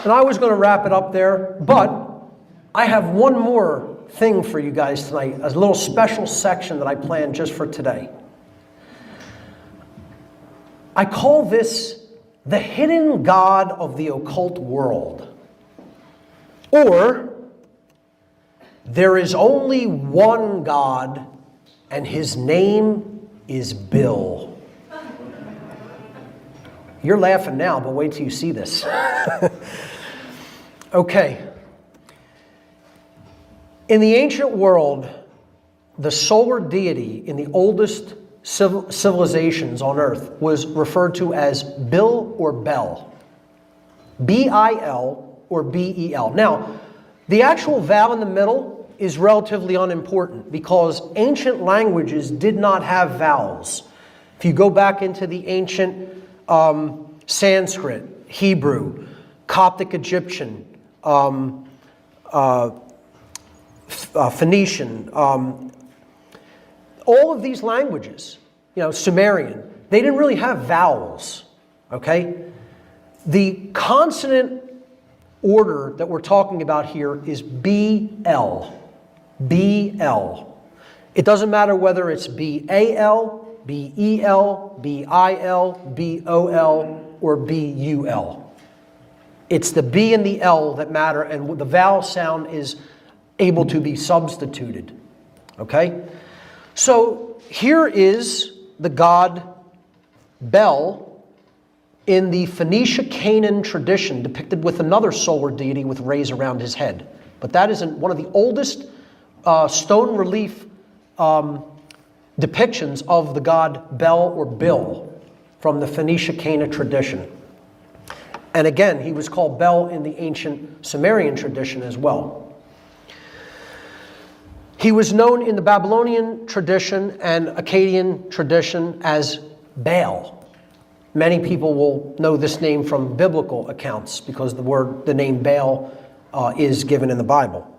And I was going to wrap it up there, but I have one more thing for you guys tonight, a little special section that I planned just for today. I call this the hidden God of the occult world. Or, there is only one God, and his name is Bill. You're laughing now, but wait till you see this. Okay. In the ancient world, the solar deity in the oldest civilizations on Earth was referred to as Bil or Bel. B-I-L or B-E-L. Now, the actual vowel in the middle is relatively unimportant because ancient languages did not have vowels. If you go back into the ancient Sanskrit, Hebrew, Coptic Egyptian, Phoenician, all of these languages, Sumerian, they didn't really have vowels, okay? The consonant order that we're talking about here is B-L. B-L. It doesn't matter whether it's B-A-L, B-E-L, B-I-L, B-O-L, or B-U-L. It's the B and the L that matter, and the vowel sound is able to be substituted. Okay? So here is the god Bel in the Phoenicia-Canaan tradition, depicted with another solar deity with rays around his head. But that is one of the oldest stone relief depictions of the god Bel or Bill from the Phoenicia-Canaan tradition. And again, he was called Bel in the ancient Sumerian tradition as well. He was known in the Babylonian tradition and Akkadian tradition as Baal. Many people will know this name from biblical accounts because the name Baal is given in the Bible.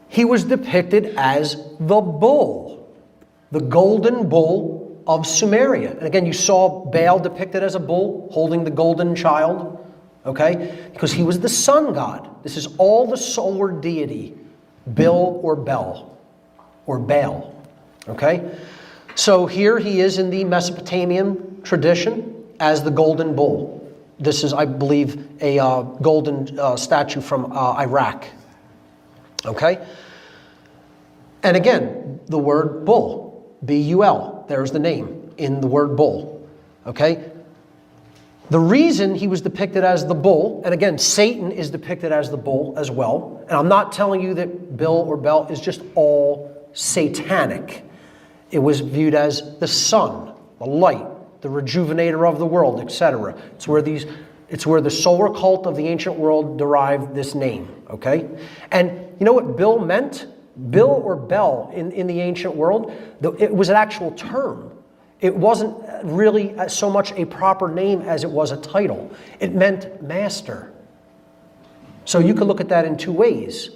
He was depicted as the bull, the golden bull of Sumeria. And again, you saw Baal depicted as a bull holding the golden child, okay? Because he was the sun god. This is all the solar deity, Bil or Bel, or Baal, okay? So here he is in the Mesopotamian tradition as the golden bull. This is, I believe, a golden statue from Iraq, okay? And again, the word bull, B-U-L, there's the name in the word bull, okay? The reason he was depicted as the bull, and again, Satan is depicted as the bull as well, and I'm not telling you that Bil or Bel is just all satanic. It was viewed as the sun, the light, the rejuvenator of the world, etc. It's where the solar cult of the ancient world derived this name, okay? And you know what Bil meant? Bil or Bel in the ancient world, it was an actual term. It wasn't really so much a proper name as it was a title. It meant master. So you could look at that in two ways.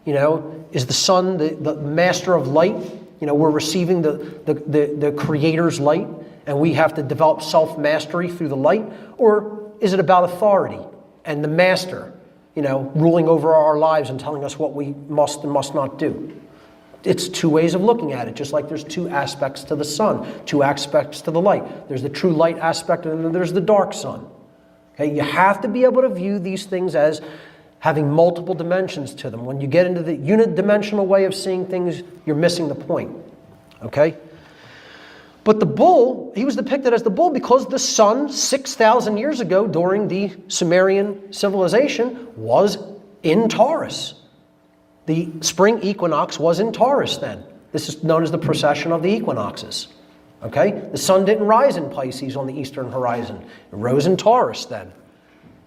Is the sun the master of light? We're receiving the Creator's light, and we have to develop self-mastery through the light? Or is it about authority and the master, ruling over our lives and telling us what we must and must not do? It's two ways of looking at it, just like there's two aspects to the sun, two aspects to the light. There's the true light aspect, and then there's the dark sun. Okay, you have to be able to view these things as having multiple dimensions to them. When you get into the unidimensional way of seeing things, you're missing the point. Okay? But the bull, he was depicted as the bull because the sun 6,000 years ago during the Sumerian civilization was in Taurus. The spring equinox was in Taurus then. This is known as the precession of the equinoxes. Okay? The sun didn't rise in Pisces on the eastern horizon. It rose in Taurus then.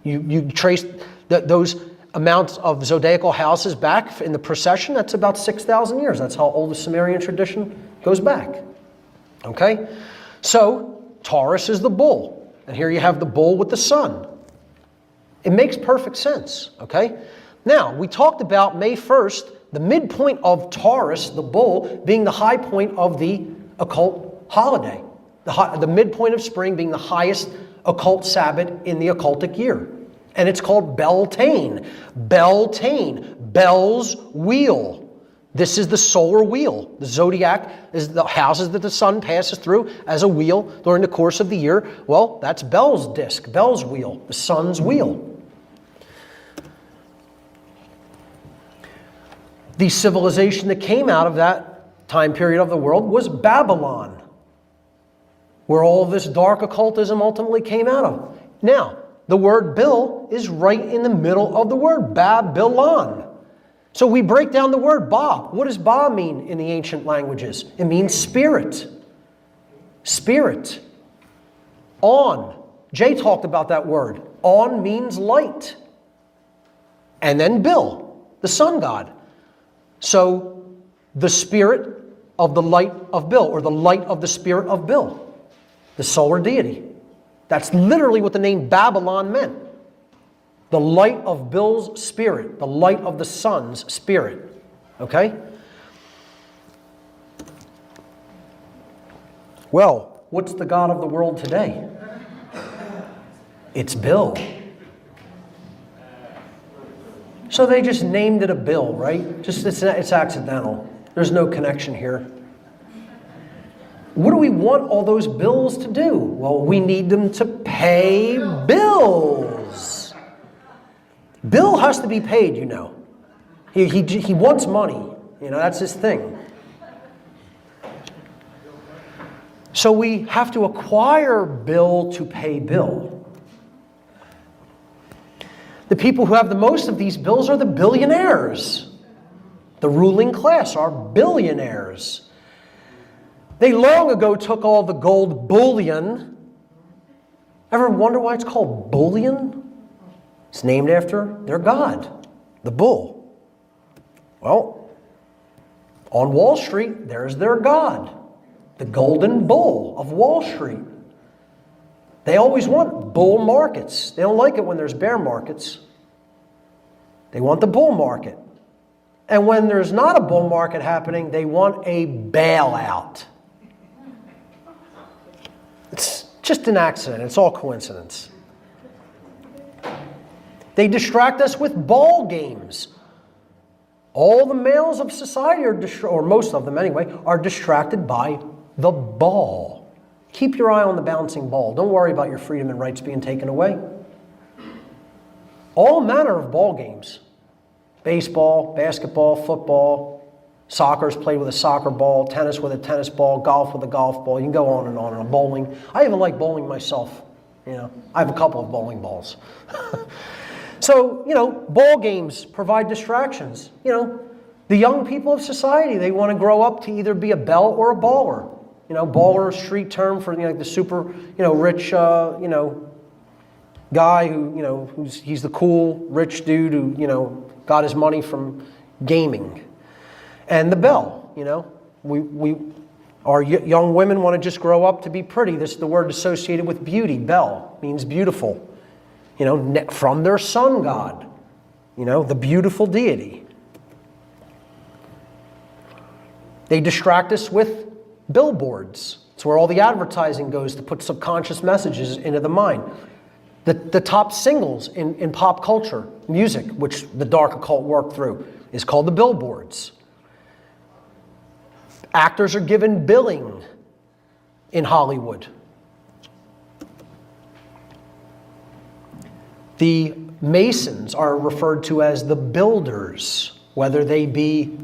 You trace those amounts of zodiacal houses back in the precession, that's about 6,000 years. That's how old the Sumerian tradition goes back. Okay? So, Taurus is the bull. And here you have the bull with the sun. It makes perfect sense. Okay? Now, we talked about May 1st, the midpoint of Taurus, the bull, being the high point of the occult holiday. The midpoint of spring being the highest occult Sabbath in the occultic year. And it's called Beltane. Beltane, Bel's wheel. This is the solar wheel. The zodiac is the houses that the sun passes through as a wheel during the course of the year. Well, that's Bel's disc, Bel's wheel, the sun's wheel. The civilization that came out of that time period of the world was Babylon, where all of this dark occultism ultimately came out of. Now, the word Bill is right in the middle of the word, Babylon. So we break down the word Ba. What does Ba mean in the ancient languages? It means spirit. Spirit. On. Jay talked about that word. On means light. And then Bill, the sun god. So the spirit of the light of Bill, or the light of the spirit of Bill, the solar deity. That's literally what the name Babylon meant. The light of Bill's spirit, the light of the sun's spirit. Okay? Well, what's the god of the world today? It's Bill. So they just named it a Bill, right? Just it's accidental. There's no connection here. What do we want all those bills to do? Well, we need them to pay bills. Bill has to be paid, you know. He wants money. You know, that's his thing. So we have to acquire Bill to pay Bill. The people who have the most of these bills are the billionaires. The ruling class are billionaires. They long ago took all the gold bullion. Ever wonder why it's called bullion? It's named after their god, the bull. Well, on Wall Street, there's their god, the golden bull of Wall Street. They always want bull markets. They don't like it when there's bear markets. They want the bull market. And when there's not a bull market happening, they want a bailout. It's just an accident. It's all coincidence. They distract us with ball games. All the males of society are, or most of them anyway, are distracted by the ball. Keep your eye on the bouncing ball. Don't worry about your freedom and rights being taken away. All manner of ball games. Baseball, basketball, football, soccer is played with a soccer ball, tennis with a tennis ball, golf with a golf ball. You can go on and on. And bowling. I even like bowling myself. You know, I have a couple of bowling balls. So, you know, ball games provide distractions. You know, the young people of society, they want to grow up to either be a belle or a baller. You know, baller, street term for, you know, like the super, you know, rich, you know, guy who, you know, he's the cool, rich dude who, you know, got his money from gaming. And the belle, you know, our young women want to just grow up to be pretty. This is the word associated with beauty. Belle means beautiful. You know, from their sun god, you know, the beautiful deity. They distract us with billboards. It's where all the advertising goes to put subconscious messages into the mind. The top singles in pop culture, music, which the dark occult worked through, is called the billboards. Actors are given billing in Hollywood. The Masons are referred to as the builders, whether they be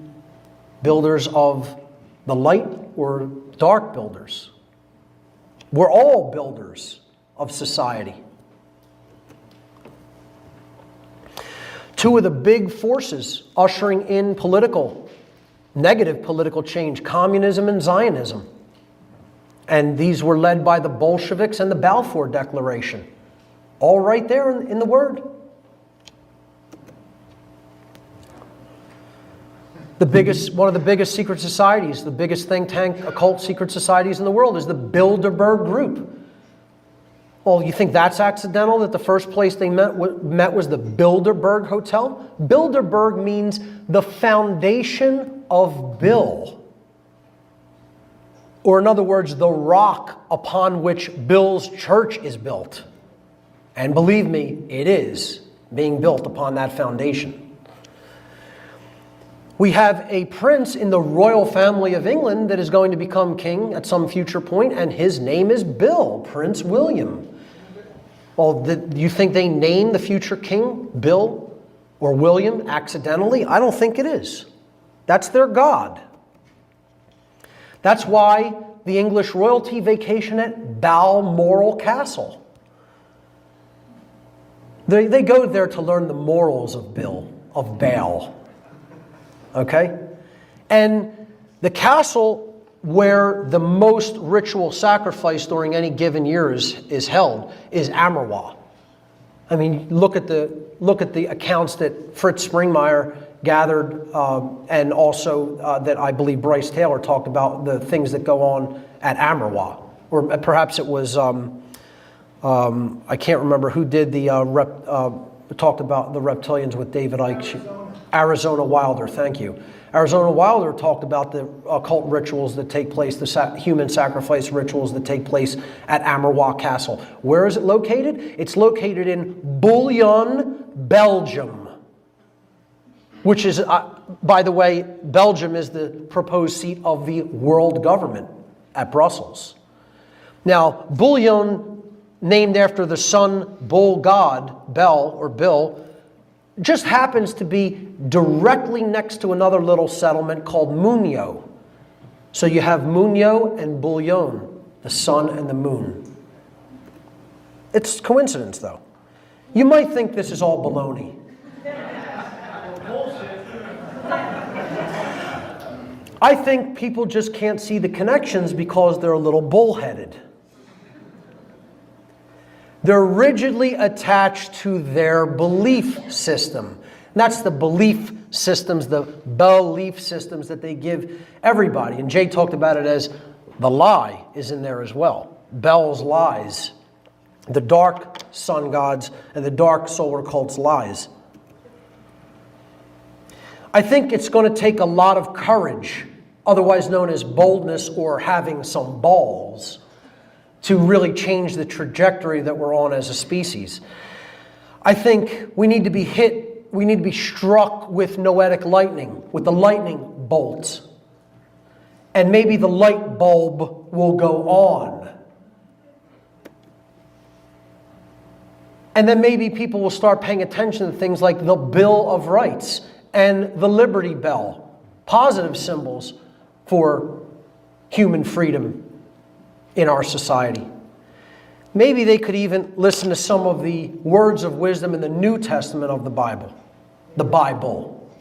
builders of the light or dark builders. We're all builders of society. Two of the big forces ushering in negative political change, communism and Zionism. And these were led by the Bolsheviks and the Balfour Declaration. All right there in the Word. One of the biggest secret societies, the biggest think tank, occult secret societies in the world is the Bilderberg Group. Well, you think that's accidental that the first place they met was the Bilderberg Hotel? Bilderberg means the foundation of Bill. Or in other words, the rock upon which Bill's church is built. And believe me, it is. being built upon that foundation. We have a prince in the royal family of England that is going to become king at some future point, and his name is Bill, Prince William. Well, do you think they named the future king Bill or William accidentally? I don't think it is. That's their god. That's why the English royalty vacation at Balmoral Castle. They go there to learn the morals of Baal. Okay? And the castle where the most ritual sacrifice during any given year is held is Amerwa. I mean, look at the accounts that Fritz Springmeier gathered, and also that I believe Bryce Taylor talked about the things that go on at Amerwa. Or perhaps it was, I can't remember who did the talked about the reptilians with David Icke. Arizona Wilder, thank you. Arizona Wilder talked about the occult rituals that take place, the human sacrifice rituals that take place at Amerwa Castle. Where is it located? It's located in Boulogne, Belgium, which is, by the way, Belgium is the proposed seat of the world government at Brussels. Now, Boulogne, named after the sun bull god, Bel or Bill, just happens to be directly next to another little settlement called Munio. So you have Munio and Boulogne, the sun and the moon. It's coincidence, though. You might think this is all baloney. I think people just can't see the connections because they're a little bullheaded. They're rigidly attached to their belief system. And that's the belief systems, the belief systems that they give everybody. And Jay talked about it as the lie is in there as well. Bel's lies. The dark sun gods and the dark solar cult's lies. I think it's going to take a lot of courage, otherwise known as boldness or having some balls, to really change the trajectory that we're on as a species. I think we need to be struck with noetic lightning, with the lightning bolts. And maybe the light bulb will go on. And then maybe people will start paying attention to things like the Bill of Rights and the Liberty Bell, positive symbols for human freedom in our society. Maybe they could even listen to some of the words of wisdom in the New Testament of the Bible. The Bible.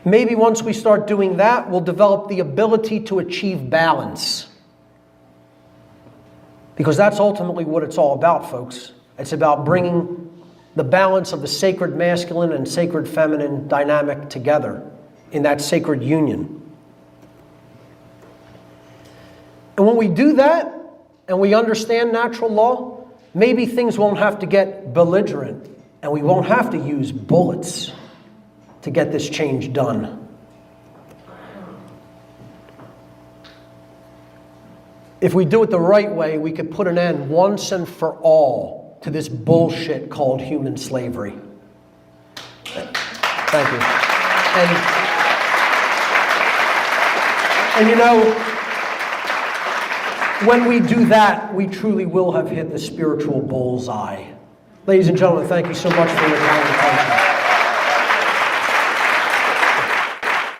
Maybe once we start doing that, we'll develop the ability to achieve balance. Because that's ultimately what it's all about, folks. It's about bringing the balance of the sacred masculine and sacred feminine dynamic together in that sacred union. And when we do that, and we understand natural law, maybe things won't have to get belligerent, and we won't have to use bullets to get this change done. If we do it the right way, we could put an end once and for all to this bullshit called human slavery. Thank you. And you know, when we do that, we truly will have hit the spiritual bullseye. Ladies and gentlemen, thank you so much for your time and attention.